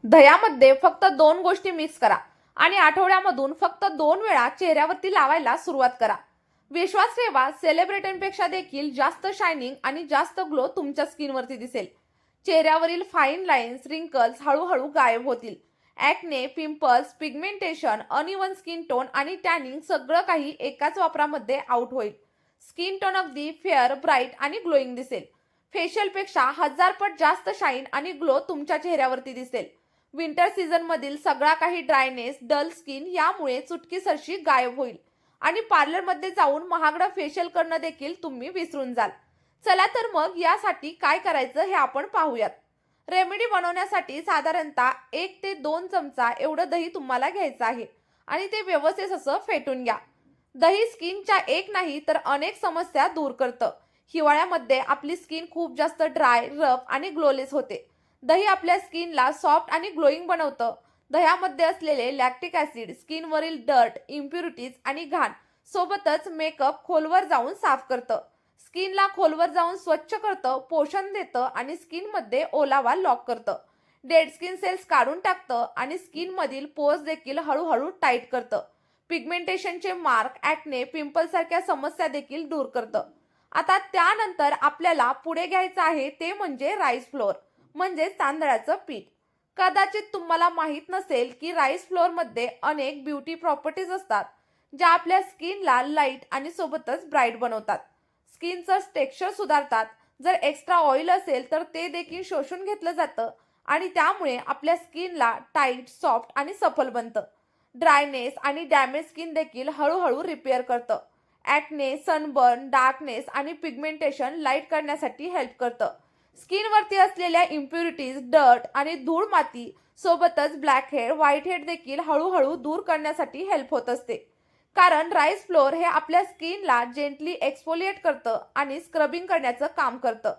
दह्यामध्ये फक्त 2 गोष्टी मिक्स करा आणि आठवड्यामधून फक्त 2 वेळा चेहऱ्यावरती लावायला सुरुवात करा. विश्वास ठेवा, सेलिब्रिटींपेक्षा देखील जास्त शायनिंग आणि जास्त ग्लो तुमच्या स्किनवरती दिसेल. चेहऱ्यावरील फाईन लाईन्स, रिंकल्स हळूहळू गायब होतील. Acne, pimples, pigmentation, uneven skin tone आणि टॅनिंग सगळं काही एकाच वापरामध्ये आउट होईल. स्किन टोन अगदी फेअर, ब्राईट आणि ग्लोईंग दिसेल. फेशियलपेक्षा 1000 पट जास्त शाईन आणि ग्लो तुमच्या चेहऱ्यावरती दिसेल. विंटर सीझन मधील सगळा काही ड्रायनेस, डल स्किन यामुळे चुटकीसरशी गायब होईल आणि पार्लरमध्ये जाऊन महागडं फेशियल करणं देखील तुम्ही विसरून जाल. चला तर मग यासाठी काय करायचं हे आपण पाहूयात. रेमेडी बनवण्यासाठी साधारणतः 1 ते 2 चमचा एवढं दही तुम्हाला घ्यायचं आहे आणि ते व्यवस्थित असं फेटून घ्या. दही स्किनच्या एक नाही तर अनेक समस्या दूर करतं. हिवाळ्यामध्ये आपली स्किन खूप जास्त ड्राय, रफ आणि ग्लोलेस होते. दही आपल्या स्किनला सॉफ्ट आणि ग्लोईंग बनवतं. दह्यामध्ये असलेले लॅक्टिक ॲसिड स्किनवरील डर्ट, इम्प्युरिटीज आणि घाण सोबतच मेकअप खोलवर जाऊन साफ करतं. स्किनला खोलवर जाऊन स्वच्छ करतं, पोषण देतं आणि स्किनमध्ये ओलावा लॉक करतं. डेड स्किन सेल्स काढून टाकतं आणि स्किनमधील पोर्स देखील हळूहळू टाईट करतं. पिगमेंटेशनचे मार्क, ॲक्ने, पिंपल्ससारख्या समस्या देखील दूर करतं. आता त्यानंतर आपल्याला पुढे घ्यायचं आहे ते म्हणजे राईस फ्लोअर म्हणजे तांदळाचं पीठ. कदाचित तुम्हाला माहीत नसेल की राईस फ्लोअरमध्ये अनेक ब्युटी प्रॉपर्टीज असतात ज्या आपल्या स्किनला लाईट आणि सोबतच ब्राईट बनवतात. स्किनचं टेक्स्चर सुधारतात. जर एक्स्ट्रा ऑइल असेल तर ते देखील शोषून घेतलं जातं आणि त्यामुळे आपल्या स्किनला टाईट, सॉफ्ट आणि सफल बनतं. ड्रायनेस आणि डॅमेज स्किन देखील हळूहळू रिपेअर करतं. ॲक्ने, सनबर्न, डार्कनेस आणि पिगमेंटेशन लाईट करण्यासाठी हेल्प करतं. स्किनवरती असलेल्या इम्प्युरिटीज, डर्ट आणि धूळ माती सोबतच ब्लॅक हेड, व्हाईट हेड देखील हळूहळू दूर करण्यासाठी हेल्प होत असते. कारण राईस फ्लोअर हे आपल्या स्किनला जेंटली एक्सफोलिएट करतं आणि स्क्रबिंग करण्याचं काम करतं.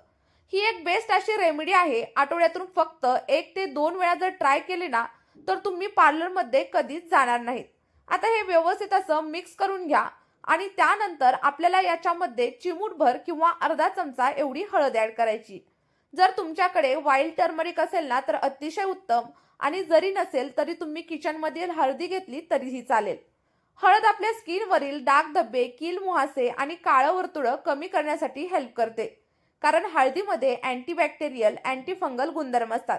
ही एक बेस्ट अशी रेमेडी आहे. आठवड्यातून फक्त 1 ते 2 वेळा जर ट्राय केली ना तर तुम्ही पार्लरमध्ये कधीच जाणार नाहीत. आता हे व्यवस्थित असं मिक्स करून घ्या आणि त्यानंतर आपल्याला याच्यामध्ये चिमूटभर किंवा अर्धा चमचा एवढी हळद ॲड करायची. जर तुमच्याकडे वाईल्ड टर्मरिक असेल ना तर अतिशय उत्तम आणि जरी नसेल तरी तुम्ही किचनमधील हळदी घेतली तरीही चालेल. हळद आपल्या स्किनवरील डाग धब्बे, कील मुहासे आणि काळं वर्तुळं कमी करण्यासाठी हेल्प करते. कारण हळदीमध्ये अँटीबॅक्टेरियल, अँटीफंगल गुणधर्म असतात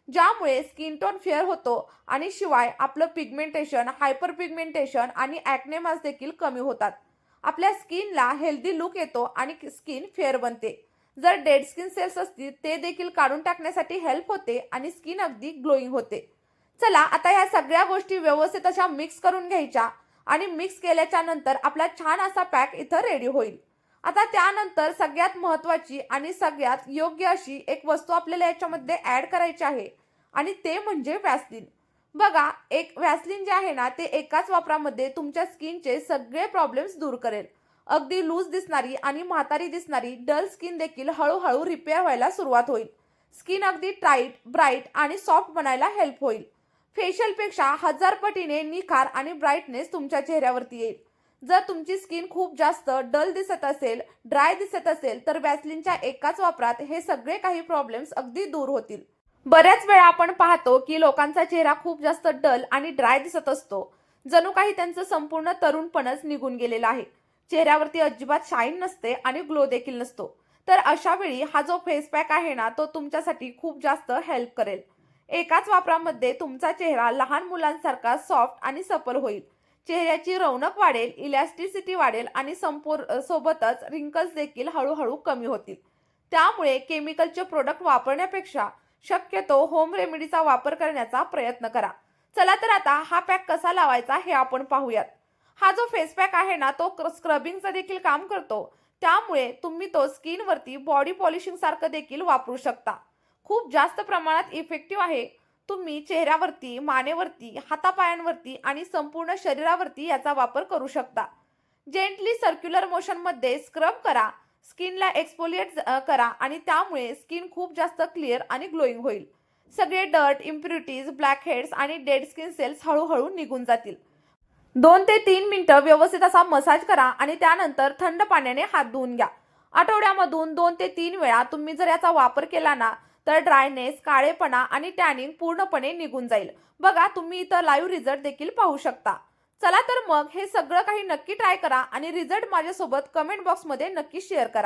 ज्यामुळे स्किन टोन फेअर होतो आणि शिवाय आपलं पिगमेंटेशन, हायपर पिगमेंटेशन आणि ॲक्ने मार्क्स देखील कमी होतात. आपल्या स्किनला हेल्दी लुक येतो आणि स्किन फेअर बनते. जर डेड स्किन सेल्स असतील ते देखील काढून टाकण्यासाठी हेल्प होते आणि स्किन अगदी ग्लोईंग होते. चला आता ह्या सगळ्या गोष्टी व्यवस्थित अशा मिक्स करून घ्यायच्या आणि मिक्स केल्याच्या नंतर आपला छान असा पॅक इथं रेडी होईल. आता त्यानंतर सगळ्यात महत्त्वाची आणि सगळ्यात योग्य अशी एक वस्तू आपल्याला याच्यामध्ये ॲड करायची आहे आणि ते म्हणजे व्हॅसलीन. बघा, एक व्हॅसलीन जे आहे ना ते एकाच वापरामध्ये तुमच्या स्किनचे सगळे प्रॉब्लेम्स दूर करेल. अगदी लूज दिसणारी आणि म्हातारी दिसणारी डल स्किन देखील हळूहळू रिपेअर व्हायला सुरुवात होईल. स्किन अगदी टाईट, ब्राईट आणि सॉफ्ट बनायला हेल्प होईल. फेशियलपेक्षा 1000 पटीने निखार आणि ब्राईटनेस तुमच्या चेहऱ्यावरती येईल. जर तुमची स्किन खूप जास्त डल दिसत असेल, ड्राय दिसत असेल तर व्हॅसलीनच्या एकाच वापरात हे सगळे काही प्रॉब्लेम्स अगदी दूर होतील. बऱ्याच वेळा आपण पाहतो की लोकांचा चेहरा खूप जास्त डल आणि ड्राय दिसत असतो. जणू काही त्यांचं संपूर्ण तरुणपणच निघून गेलेलं आहे. चेहऱ्यावरती अजिबात शाईन नसते आणि ग्लो देखील नसतो. तर अशा वेळी हा जो फेस पॅक आहे ना तो तुमच्यासाठी खूप जास्त हेल्प करेल. एकाच वापरामध्ये तुमचा चेहरा लहान मुलांसारखा सॉफ्ट आणि सफल होईल. चेहऱ्याची रौनक वाढेल, इलॅस्टिसिटी वाढेल आणि सोबतच रिंकल्स देखील हळूहळू कमी होतील. त्यामुळे केमिकलचे प्रोडक्ट वापरण्यापेक्षा शक्यतो होम रेमेडीचा वापर करण्याचा प्रयत्न करा. चला तर आता हा पॅक कसा लावायचा हे आपण पाहूयात. हा जो फेस पॅक आहे ना तो स्क्रबिंगचं देखील काम करतो. त्यामुळे तुम्ही तो स्किनवरती बॉडी पॉलिशिंग सारखं देखील वापरू शकता. खूप जास्त प्रमाणात इफेक्टिव्ह आहे. तुम्ही चेहऱ्यावरती, मानेवरती, हातापायांवरती आणि संपूर्ण शरीरावरती याचा वापर करू शकता. जेंटली सर्क्युलर मोशनमध्ये स्क्रब करा, स्किनला एक्सफोलिएट करा आणि त्यामुळे स्किन खूप जास्त क्लिअर आणि ग्लोईंग होईल. सगळे डर्ट, इम्प्युरिटीज, ब्लॅक हेड्स आणि डेड स्किन सेल्स हळूहळू निघून जातील. 2 ते 3 मिनिटं व्यवस्थित असा मसाज करा आणि त्यानंतर थंड पाण्याने हात धुवून घ्या. आठवड्यामधून 2 ते 3 वेळा तुम्ही जर याचा वापर केला ना तर ड्रायनेस, काळेपणा आणि टॅनिंग पूर्णपणे निघून जाईल. बघा, तुम्ही इथं लाईव्ह रिझल्ट देखील पाहू शकता. चला तर मग हे सगळं काही नक्की ट्राय करा आणि रिझल्ट माझ्यासोबत कमेंट बॉक्समध्ये नक्की शेअर करा.